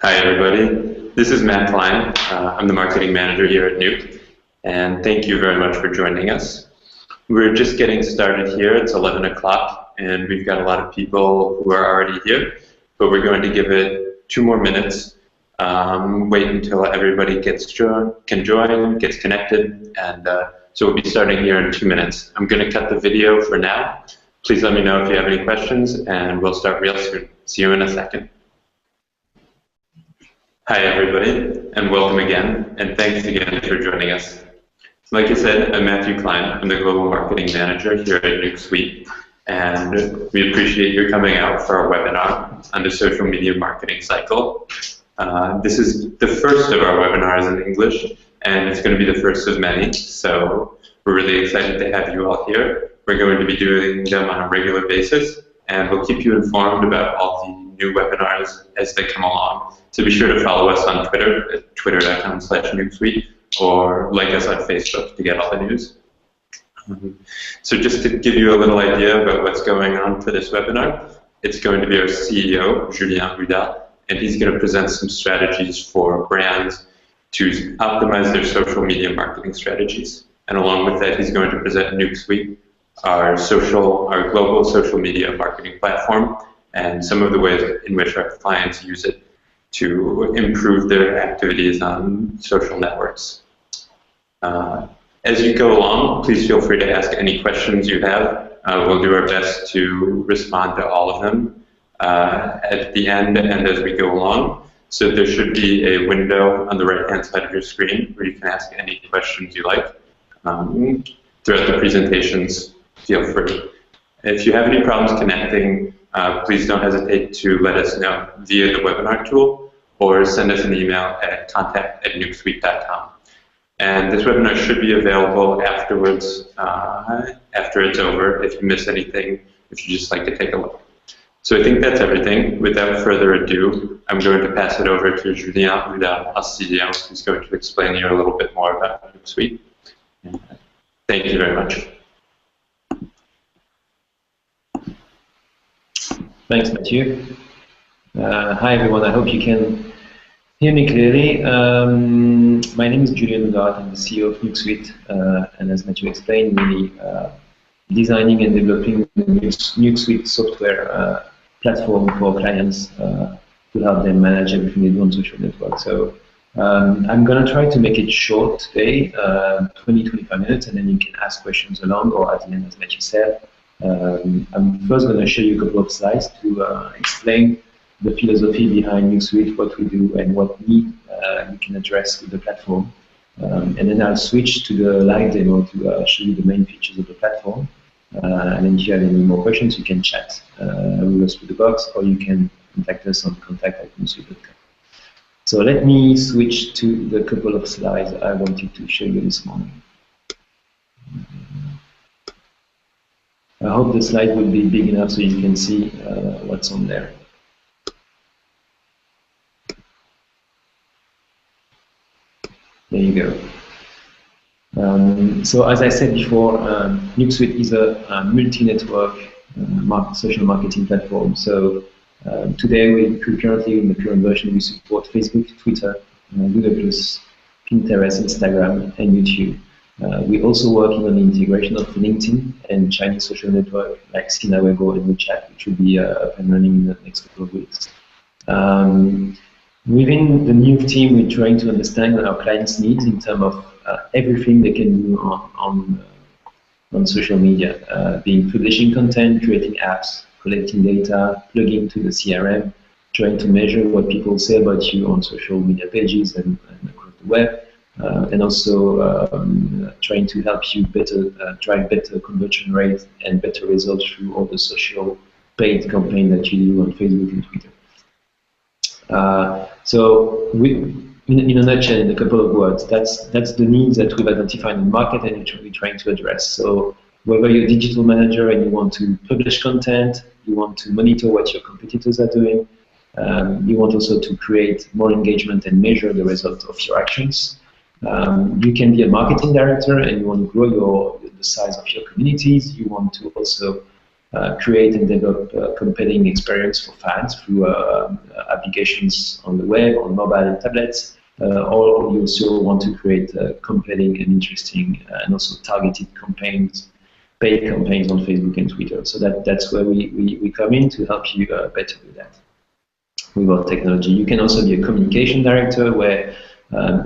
Hi, everybody. This is Matt Klein. I'm the marketing manager here at Nuke, and thank you very much for joining us. We're just getting started here. It's 11 o'clock, and we've got a lot of people who are already here, but we're going to give it 2 more minutes, wait until everybody gets can join, gets connected, and so we'll be starting here in 2 minutes. I'm going to cut the video for now. Please let me know if you have any questions, and we'll start real soon. See you in a second. Hi, everybody, and welcome again, and thanks again for joining us. Like I said, I'm Matthew Klein. I'm the Global Marketing Manager here at Nuke Suite, and we appreciate your coming out for our webinar on the social media marketing cycle. This is the first of our webinars in English, and it's going to be the first of many, so we're really excited to have you all here. We're going to be doing them on a regular basis, and we'll keep you informed about all the new webinars as they come along. So be sure to follow us on Twitter at twitter.com/NukeSuite, or like us on Facebook to get all the news. So just to give you a little idea about what's going on for this webinar, it's going to be our CEO, Julien Oudart, and he's going to present some strategies for brands to optimize their social media marketing strategies. And along with that, he's going to present Nuke Suite, our global social media marketing platform, and some of the ways in which our clients use it to improve their activities on social networks. As you go along, please feel free to ask any questions you have. We'll do our best to respond to all of them at the end and as we go along. So there should be a window on the right-hand side of your screen where you can ask any questions you like. Throughout the presentations, feel free. If you have any problems connecting, please don't hesitate to let us know via the webinar tool or send us an email at contact@nukesuite.com. And this webinar should be available afterwards, after it's over, if you miss anything, if you just like to take a look. So I think that's everything. Without further ado, I'm going to pass it over to Julien Oudart, our CEO, who's going to explain to you a little bit more about Nuke Suite. Thank you very much. Thanks, Matthew. Hi, everyone. I hope you can hear me clearly. My name is Julien Oudart. I'm the CEO of Nuke Suite. And as Matthew explained, we designing and developing the Nuke Suite software platform for clients to help them manage everything they do on social networks. So I'm going to try to make it short today, 20-25 minutes, and then you can ask questions along or at the end, as Matthew said. I'm first going to show you a couple of slides to explain the philosophy behind Nuke Suite, what we do, and what need we can address with the platform. And then I'll switch to the live demo to show you the main features of the platform. And then if you have any more questions, you can chat with us through the box, or you can contact us on contact@nukesuite.com. So let me switch to the couple of slides I wanted to show you this morning. I hope the slide will be big enough so you can see what's on there. There you go. So as I said before, Nuke Suite is a multi-network social marketing platform. So today, currently in the current version, we support Facebook, Twitter, Google+, Pinterest, Instagram, and YouTube. We're also working on the integration of LinkedIn and Chinese social network like Sina Weibo and WeChat, which will be up and running in the next couple of weeks. Within the Nuke team, we're trying to understand our clients' needs in terms of everything they can do on social media, being publishing content, creating apps, collecting data, plugging to the CRM, trying to measure what people say about you on social media pages and across the web, and also trying to help you drive better conversion rates and better results through all the social paid campaign that you do on Facebook and Twitter. So in a nutshell, in a couple of words, that's the needs that we've identified in the market and we're trying to address. So whether you're a digital manager and you want to publish content, you want to monitor what your competitors are doing, you want also to create more engagement and measure the result of your actions. You can be a marketing director and you want to grow the size of your communities. You want to also create and develop compelling experience for fans through applications on the web, on mobile and tablets, or you also want to create compelling and interesting and also targeted campaigns, paid campaigns on Facebook and Twitter. So that's where we come in to help you better do that with our technology. You can also be a communication director where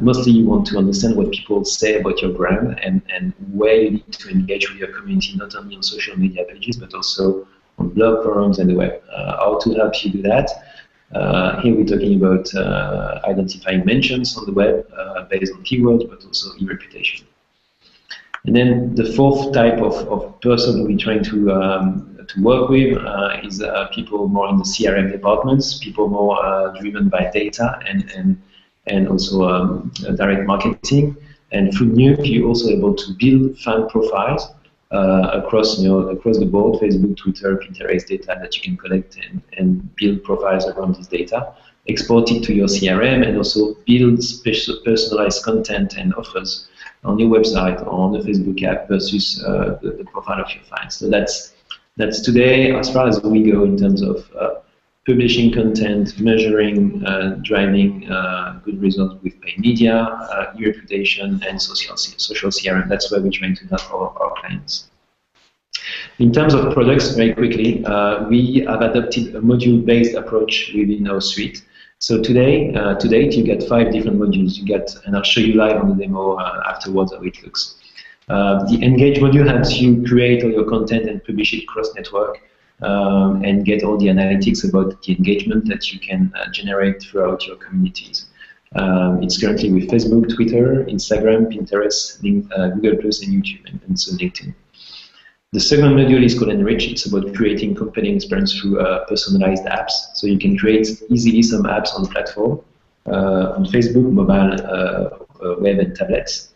mostly you want to understand what people say about your brand and where you need to engage with your community, not only on social media pages, but also on blog forums and the web. How to help you do that? Here we're talking about identifying mentions on the web based on keywords, but also e-reputation. And then the fourth type of person we're trying to work with is people more in the CRM departments, people more driven by data and also direct marketing. And through Nuke, you're also able to build fan profiles across the board, Facebook, Twitter, Pinterest data that you can collect and build profiles around this data, export it to your CRM, and also build personalized content and offers on your website or on the Facebook app versus the profile of your fans. So that's today as far as we go in terms of publishing content, measuring, driving good results with paid media, e-reputation, and social CRM. That's where we're trying to help our clients. In terms of products, very quickly, we have adopted a module-based approach within our suite. So to date, you get 5 different modules. And I'll show you live on the demo afterwards how it looks. The Engage module helps you create all your content and publish it cross-network. And get all the analytics about the engagement that you can generate throughout your communities. It's currently with Facebook, Twitter, Instagram, Pinterest, Google+, and YouTube, and so LinkedIn. The second module is called Enrich. It's about creating compelling experience through personalized apps. So you can create easily some apps on the platform, on Facebook, mobile, web, and tablets.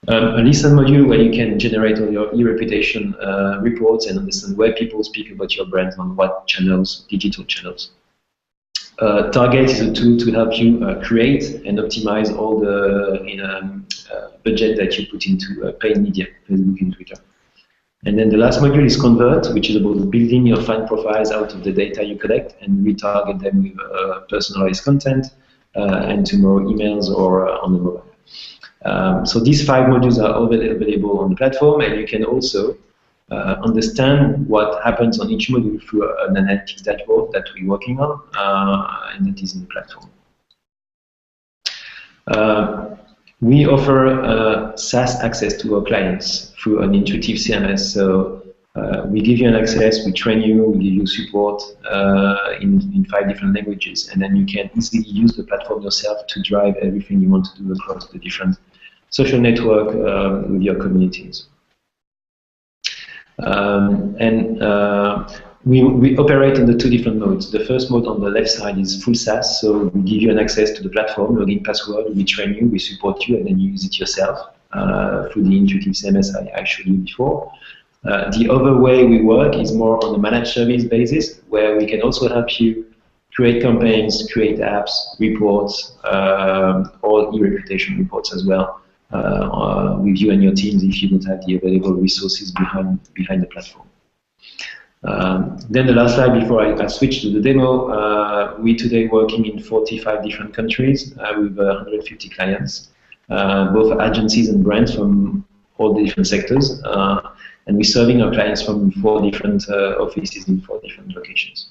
A listen module where you can generate all your e-reputation reports and understand where people speak about your brand on what channels, digital channels. Target is a tool to help you create and optimize all the budget that you put into paid media, Facebook and Twitter. And then the last module is Convert, which is about building your fan profiles out of the data you collect and retarget them with personalized content and tomorrow emails or on the mobile. So these 5 modules are available on the platform, and you can also understand what happens on each module through an analytics dashboard that we're working on, and that is in the platform. We offer SaaS access to our clients through an intuitive CMS. So we give you an access, we train you, we give you support in 5 different languages, and then you can easily use the platform yourself to drive everything you want to do across the different social network with your communities. We operate on the 2 different modes. The first mode on the left side is full SaaS, so we give you an access to the platform, login password, we train you, we support you, and then you use it yourself through the intuitive CMS I showed you before. The other way we work is more on a managed service basis, where we can also help you create campaigns, create apps, reports, or e-reputation reports as well, with you and your teams if you don't have the available resources behind the platform. Then the last slide before I switch to the demo, we today working in 45 different countries with 150 clients, both agencies and brands from all the different sectors, and we're serving our clients from 4 different offices in 4 different locations.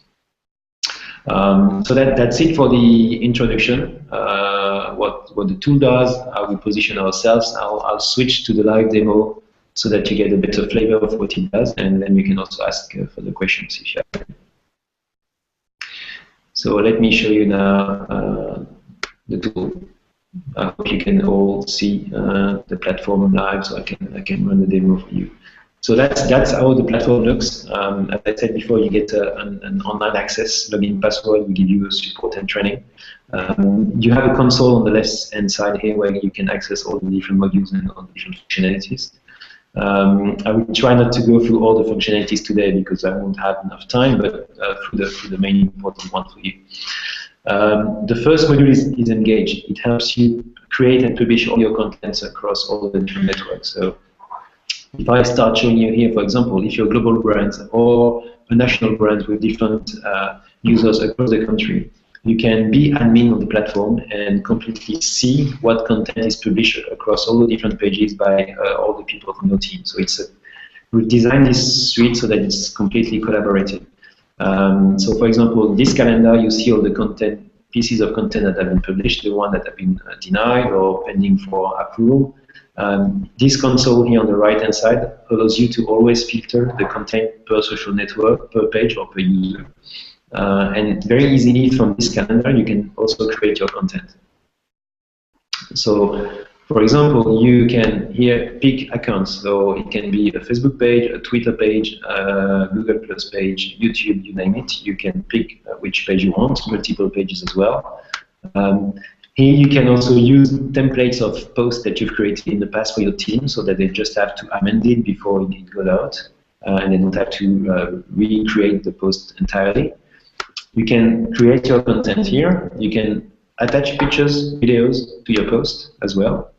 So that's it for the introduction, what the tool does, how we position ourselves. I'll switch to the live demo so that you get a better flavor of what it does, and then you can also ask further questions if you have. So let me show you now the tool. I hope you can all see the platform live, so I can run the demo for you. So that's how the platform looks. As I said before, you get an online access, login password, we give you support and training. You have a console on the left-hand side here where you can access all the different modules and all the different functionalities. I will try not to go through all the functionalities today because I won't have enough time, but through the main important one for you. The first module is Engage. It helps you create and publish all your contents across all the different networks. So If I start showing you here, for example, if you're a global brand or a national brand with different users across the country, you can be admin on the platform and completely see what content is published across all the different pages by all the people from your team. So we've designed this suite so that it's completely collaborative. So for example, in this calendar, you see all the content, pieces of content that have been published, the one that have been denied or pending for approval. This console here on the right-hand side allows you to always filter the content per social network, per page, or per user. And very easily from this calendar, you can also create your content. So, for example, you can here pick accounts. So it can be a Facebook page, a Twitter page, a Google Plus page, YouTube, you name it. You can pick which page you want, multiple pages as well. Here you can also use templates of posts that you've created in the past for your team so that they just have to amend it before it goes out and they don't have to recreate the post entirely. You can create your content here. You can attach pictures, videos to your post as well.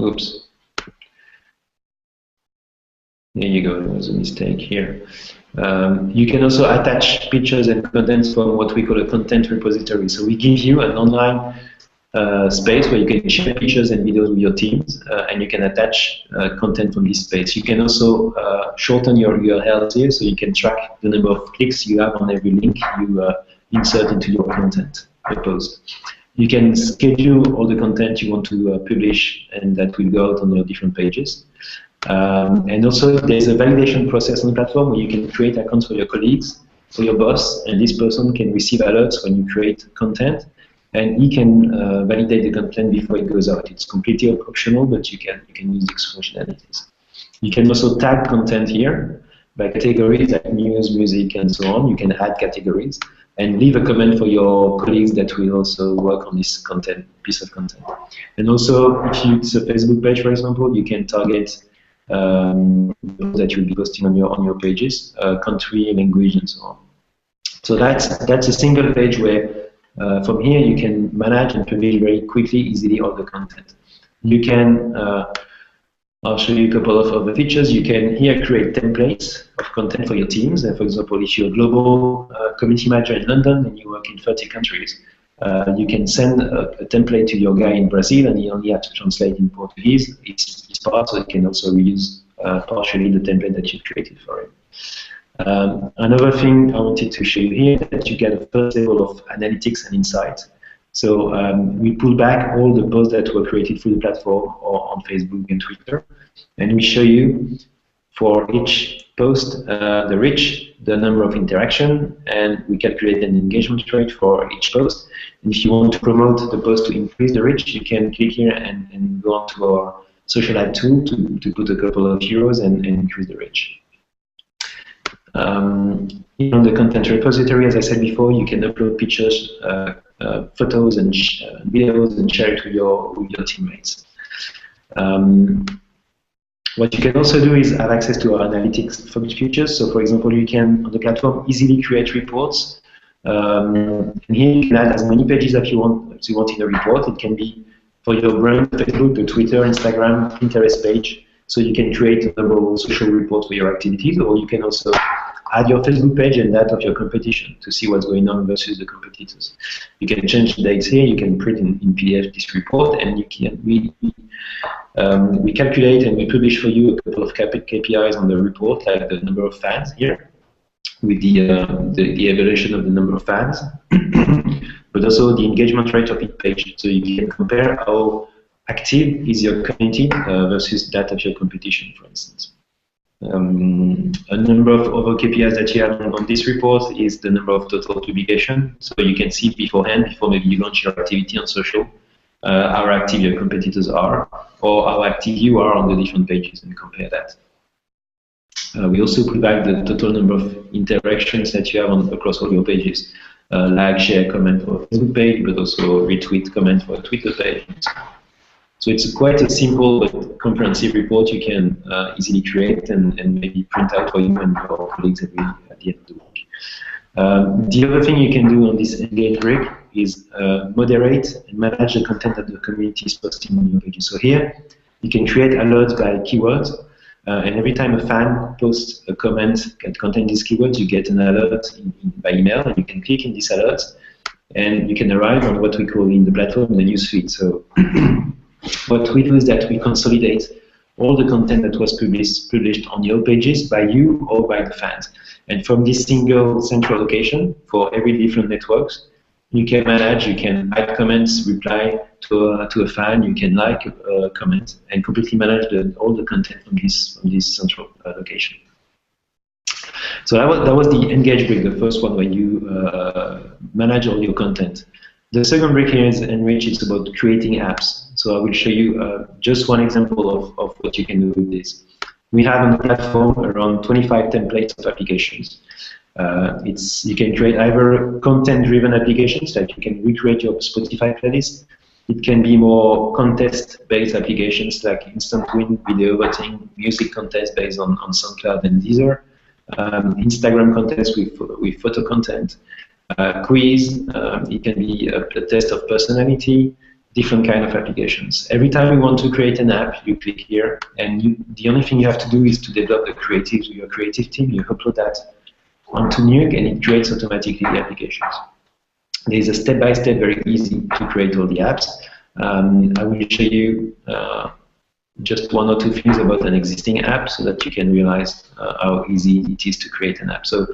Oops. There you go, there was a mistake here. You can also attach pictures and contents from what we call a content repository. So we give you an online space where you can share pictures and videos with your teams, and you can attach content from this space. You can also shorten your URLs here, so you can track the number of clicks you have on every link you insert into your content, your post. You can schedule all the content you want to publish, and that will go out on your different pages. And also, there's a validation process on the platform where you can create accounts for your colleagues, for your boss, and this person can receive alerts when you create content, and he can validate the content before it goes out. It's completely optional, but you can use these functionalities. You can also tag content here by categories like news, music, and so on. You can add categories and leave a comment for your colleagues that will also work on this content, piece of content. And also, if it's a Facebook page, for example, you can target that you'll be posting on your pages, country, language, and so on. So that's a single page where from here you can manage and publish very quickly, easily all the content. You can, I'll show you a couple of other features. You can here create templates of content for your teams. For example, if you're a global community manager in London and you work in 30 countries, you can send a template to your guy in Brazil, and he only has to translate in Portuguese. It's part, so he can also reuse partially the template that you've created for him. Another thing I wanted to show you here is that you get a first level of analytics and insight. So we pull back all the posts that were created through the platform or on Facebook and Twitter, and we show you for each post the reach, the number of interaction, and we calculate an engagement rate for each post. And if you want to promote the post to increase the reach, you can click here and go on to our social ad tool to put a couple of euros and increase the reach. On the content repository, as I said before, you can upload pictures, photos, and videos and share it with your teammates. What you can also do is have access to our analytics features. So, for example, you can, on the platform, easily create reports. And here you can add as many pages as you want in a report. It can be for your brand, Facebook, the Twitter, Instagram, Pinterest page. So you can create a number of social reports for your activities, or you can also add your Facebook page and that of your competition to see what's going on versus the competitors. You can change the dates here. You can print in PDF this report, and you can we calculate and we publish for you a couple of KPIs on the report, like the number of fans here, with the evaluation of the number of fans, but also the engagement rate of each page. So you can compare how active is your community versus that of your competition, for instance. A number of other KPIs that you have on this report is the number of total publication. So you can see beforehand, before maybe you launch your activity on social, how active your competitors are, or how active you are on the different pages, and compare that. We also provide the total number of interactions that you have across all your pages, like, share, comment for a Facebook page, but also retweet, comment for a Twitter page. So it's quite a simple but comprehensive report you can easily create and maybe print out for you and your colleagues at the end of the week. The other thing you can do on this Engage rig is moderate and manage the content that the community is posting on your pages. So here You can create alerts by keywords, and every time a fan posts a comment that contains these keywords, you get an alert by email, and you can click in this alert, and you can arrive on what we call in the platform the news feed. So what we do is that we consolidate all the content that was published on your pages by you or by the fans. And from this single central location for every different networks, you can manage, you can add comments, reply to a fan, you can like a comment, and completely manage all the content from this central location. So that was the engage brick, the first one, where you manage all your content. The second brick here is enrich. It's about creating apps. So I will show you just one example of what you can do with this. We have on the platform around 25 templates of applications. You can create either content-driven applications, like you can recreate your Spotify playlist. It can be more contest-based applications, like instant win, video voting, music contest based on SoundCloud and Deezer, Instagram contest with photo content, quiz. It can be a test of personality, different kind of applications. Every time you want to create an app, you click here, and the only thing you have to do is to develop the creatives with your creative team. You upload that onto Nuke, and it creates automatically the applications. There is a step-by-step, very easy to create all the apps. I will show you just one or two things about an existing app so that you can realize how easy it is to create an app. So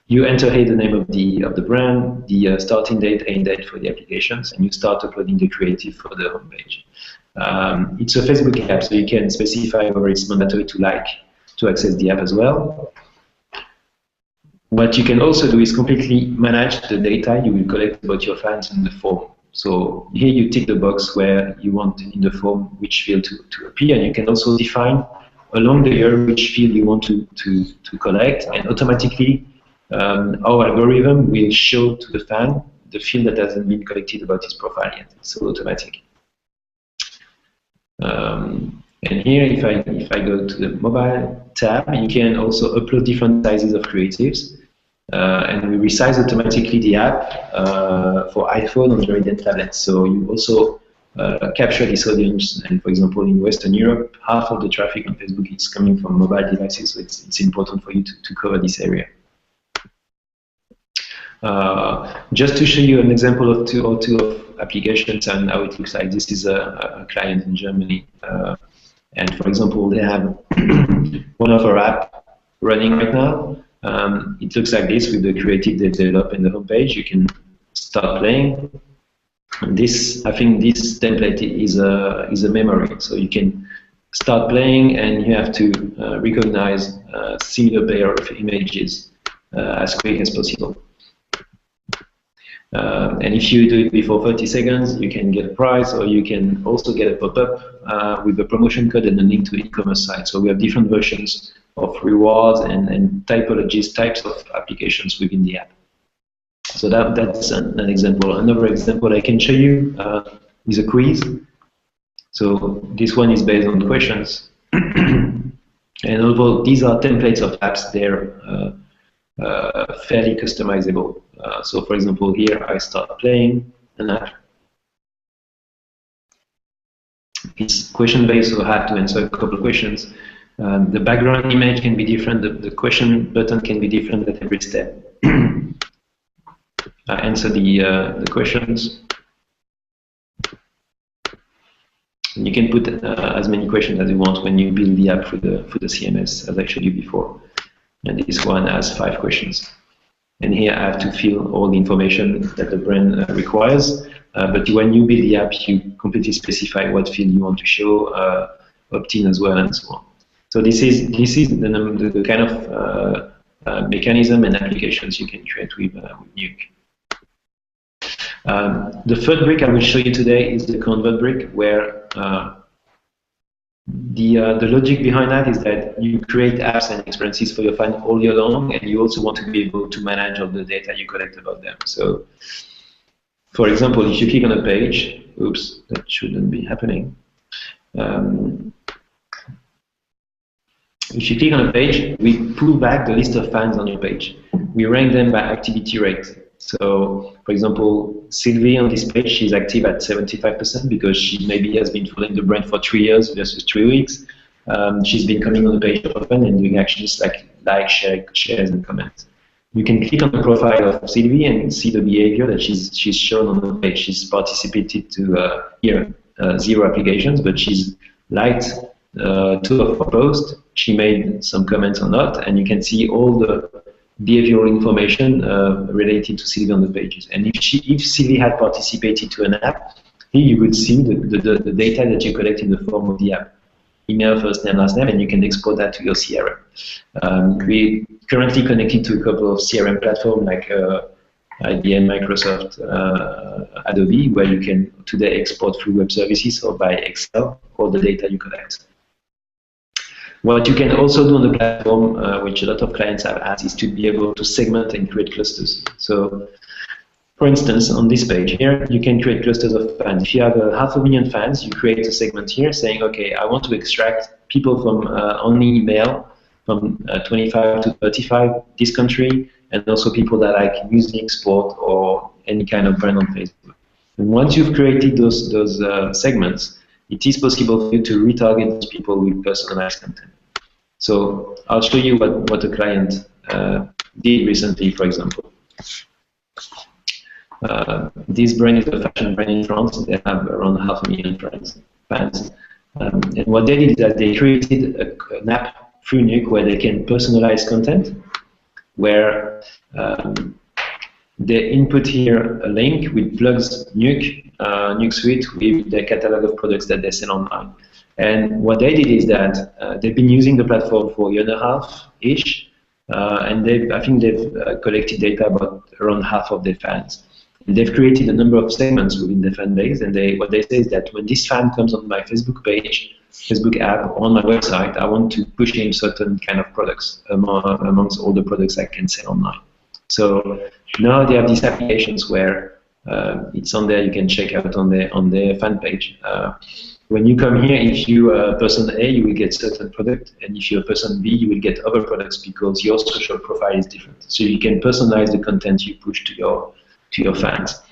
you enter here the name of the brand, the starting date, end date for the applications, and you start uploading the creative for the homepage. It's a Facebook app, so you can specify whether it's mandatory to access the app as well. What you can also do is completely manage the data you will collect about your fans in the form. So here you tick the box where you want in the form which field to appear, and you can also define along the year which field you want to collect, and automatically our algorithm will show to the fan the field that hasn't been collected about his profile yet. It's all automatic. And here, if I go to the mobile tab, you can also upload different sizes of creatives. And we resize automatically the app for iPhone, Android, and tablets. So you also capture this audience. And for example, in Western Europe, half of the traffic on Facebook is coming from mobile devices. So it's important for you to cover this area. Just to show you an example of two of applications and how it looks like. This is a client in Germany. And for example, they have one of our app running right now. It looks like this with the creative they develop in the homepage. You can start playing. And this, I think, this template is a memory, so you can start playing, and you have to recognize a similar pair of images as quick as possible. And if you do it before 30 seconds, you can get a prize, or you can also get a pop-up with a promotion code and a link to e-commerce site. So we have different versions of rewards and typologies, types of applications within the app. So that's an example. Another example I can show you is a quiz. So this one is based on questions. And although these are templates of apps, they're fairly customizable. So for example, here I start playing an app. It's question-based, so I have to answer a couple of questions. The background image can be different, the question button can be different at every step. I answer the questions. And you can put as many questions as you want when you build the app for the CMS, as I showed you before. And this one has 5 questions. And here I have to fill all the information that the brand requires. But when you build the app, you completely specify what field you want to show, opt-in as well, and so on. So this is the kind of mechanism and applications you can create with Nuke. The third brick I will show you today is the convert brick, where the logic behind that is that you create apps and experiences for your fans all year long, and you also want to be able to manage all the data you collect about them. So, for example, if you click on a page, oops, that shouldn't be happening. If you click on a page, we pull back the list of fans on your page. We rank them by activity rate. So, for example, Sylvie on this page, she's active at 75% because she maybe has been following the brand for 3 years versus 3 weeks. She's been coming on the page often and doing actions like shares and comments. You can click on the profile of Sylvie and see the behavior that she's shown on the page. She's participated to here 0 applications, but she's liked 2 of her posts. She made some comments or not, and you can see all the behavioral information related to Sylvie on the pages. And if Sylvie had participated to an app, here you would see the data that you collect in the form of the app. Email, first name, last name, and you can export that to your CRM. We're currently connected to a couple of CRM platforms like IBM, Microsoft, Adobe, where you can today export through web services or by Excel all the data you collect. What you can also do on the platform, which a lot of clients have asked, is to be able to segment and create clusters. So, for instance, on this page here, you can create clusters of fans. If you have 500,000 fans, you create a segment here saying, okay, I want to extract people from only male from 25 to 35, this country, and also people that like music, sport, or any kind of brand on Facebook. And once you've created those segments, it is possible for you to retarget those people with personalized content. So I'll show you what a client did recently, for example. This brand is a fashion brand in France. They have around 500,000 fans. And what they did is that they created an app through Nuke where they can personalize content, where they input here a link which plugs Nuke Suite with the catalog of products that they sell online. And what they did is that they've been using the platform for a year and a half-ish, and I think they've collected data about around half of their fans. And they've created a number of segments within the fan base, and what they say is that when this fan comes on my Facebook page, Facebook app, or on my website, I want to push him certain kind of products amongst all the products I can sell online. So now they have these applications where it's on there, you can check out on their fan page. When you come here, if you are person A, you will get certain product, and if you're a person B, you will get other products because your social profile is different. So you can personalize the content you push to your fans.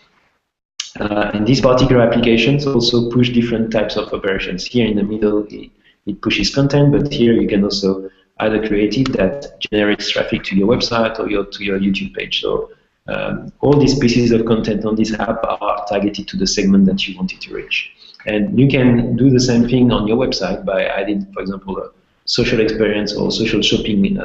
And these particular applications also push different types of operations. Here in the middle, it pushes content, but here you can also either create it that generates traffic to your website or to your YouTube page. So all these pieces of content on this app are targeted to the segment that you wanted to reach. And you can do the same thing on your website by adding, for example, a social experience or social shopping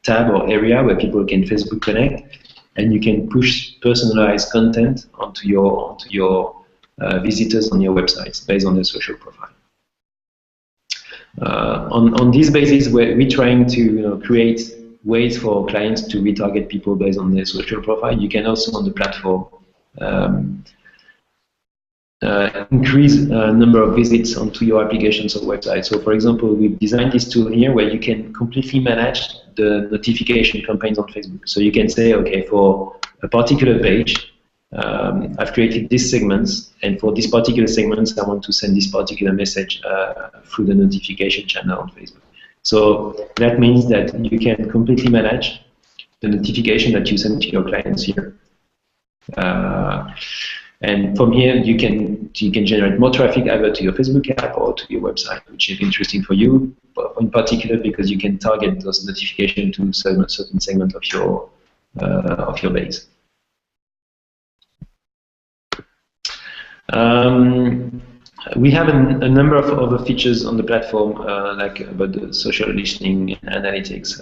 tab or area where people can Facebook connect, and you can push personalized content onto your visitors on your websites based on their social profile. On this basis, we're trying to create ways for clients to retarget people based on their social profile. You can also on the platform increase number of visits onto your applications or websites. So for example, we've designed this tool here where you can completely manage the notification campaigns on Facebook. So you can say, okay, for a particular page, I've created these segments, and for these particular segments, I want to send this particular message through the notification channel on Facebook. So that means that you can completely manage the notification that you send to your clients here. And from here, you can generate more traffic either to your Facebook app or to your website, which is interesting for you, but in particular because you can target those notifications to a certain segment of your base. We have a number of other features on the platform, like about the social listening analytics.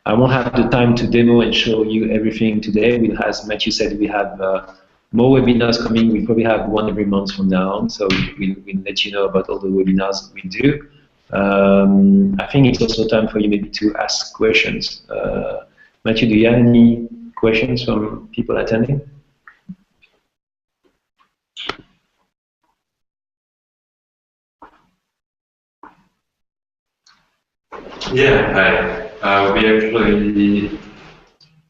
I won't have the time to demo and show you everything today. As Matthew said, we have more webinars coming. We probably have one every month from now on, so we'll let you know about all the webinars we do. I think it's also time for you maybe to ask questions. Matthew, do you have any questions from people attending? Yeah, hi. We actually,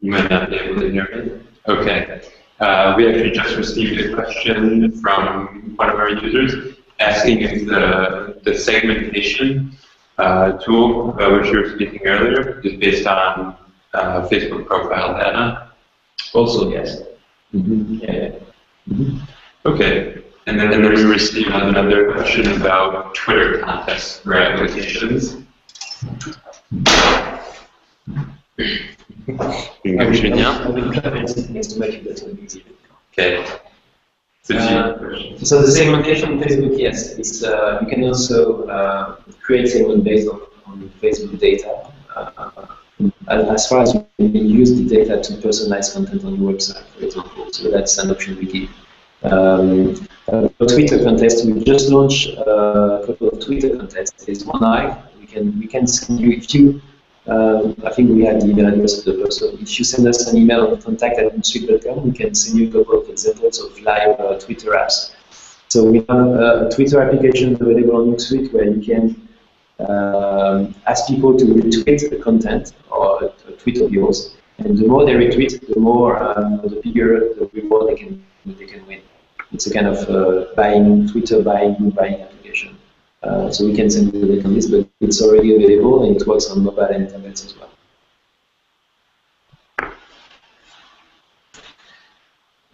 you might not be able to hear me. Okay. We actually just received a question from one of our users asking if the segmentation tool, which you were speaking earlier, is based on Facebook profile data. Also, yes. Yeah. Okay. And then we received another question about Twitter contests for applications. Okay. So the segmentation in Facebook, yes, it's you can also create segment based on Facebook data. As far as you can use the data to personalize content on your website, for example. So that's an option we give. For Twitter contest, we just launched a couple of Twitter contests. There's one live. We can send you, if you I think we have the email address of the person. If you send us an email on contact@nukesuite.com, we can send you a couple of examples of live Twitter apps. So we have a Twitter application available on Nuke Suite where you can ask people to retweet the content or a tweet of yours, and the more they retweet, the more the bigger the reward they can win. It's a kind of Twitter buying application. So we can send you the link on this, but it's already available and it works on mobile and tablets as well.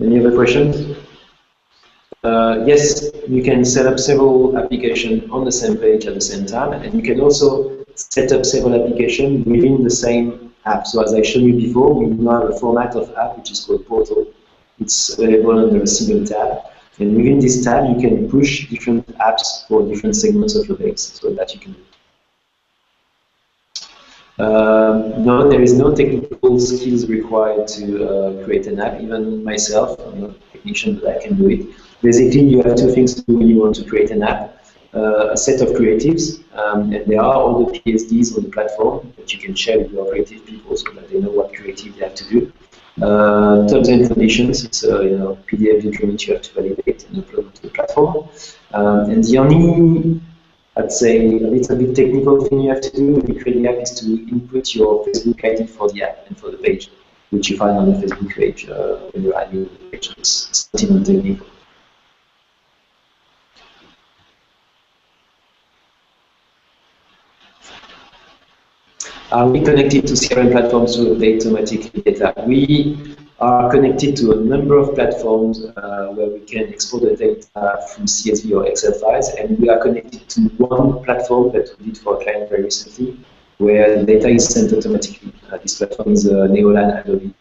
Any other questions? Yes, you can set up several applications on the same page at the same time, and you can also set up several applications within the same app. So as I showed you before, we now have a format of app which is called Portal. It's available under a single tab. And within this tab, you can push different apps for different segments of your base, so that you can do. No, there is no technical skills required to create an app. Even myself, I'm not a technician, but I can do it. Basically, you have two things to do when you want to create an app. A set of creatives, and there are all the PhDs on the platform that you can share with your creative people so that they know what creative they have to do. Terms and conditions, it's a PDF document you have to validate and upload to the platform. And the only, I'd say, a little bit technical thing you have to do when you create the app is to input your Facebook ID for the app and for the page, which you find on the Facebook page when you're adding the page. It's not even technical. Are we connected to CRM platforms to update automatically data? We are connected to a number of platforms where we can export the data from CSV or Excel files, and we are connected to one platform that we did for a client very recently, where the data is sent automatically. This platform is Neolan Adobe,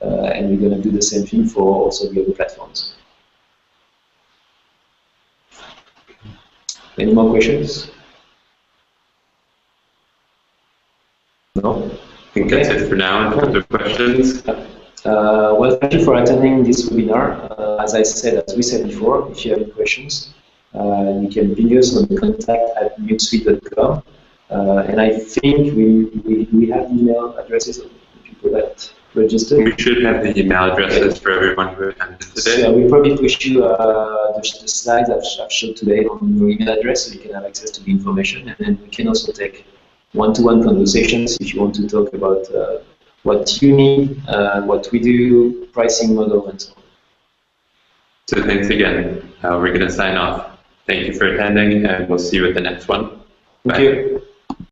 and we're going to do the same thing for also the other platforms. Any more questions? No? I think that's it for now in terms of questions. Well, thank you for attending this webinar. As we said before, if you have any questions, you can ping us on contact@nukesuite.com. And I think we have email addresses of people that registered. We should have the email addresses for everyone who attended today. So we probably push you the slides I've showed today on your email address so you can have access to the information. And then we can also take one-to-one conversations if you want to talk about what you need, what we do, pricing model, and so on. So thanks again. We're going to sign off. Thank you for attending, and we'll see you at the next one. Bye. Thank you.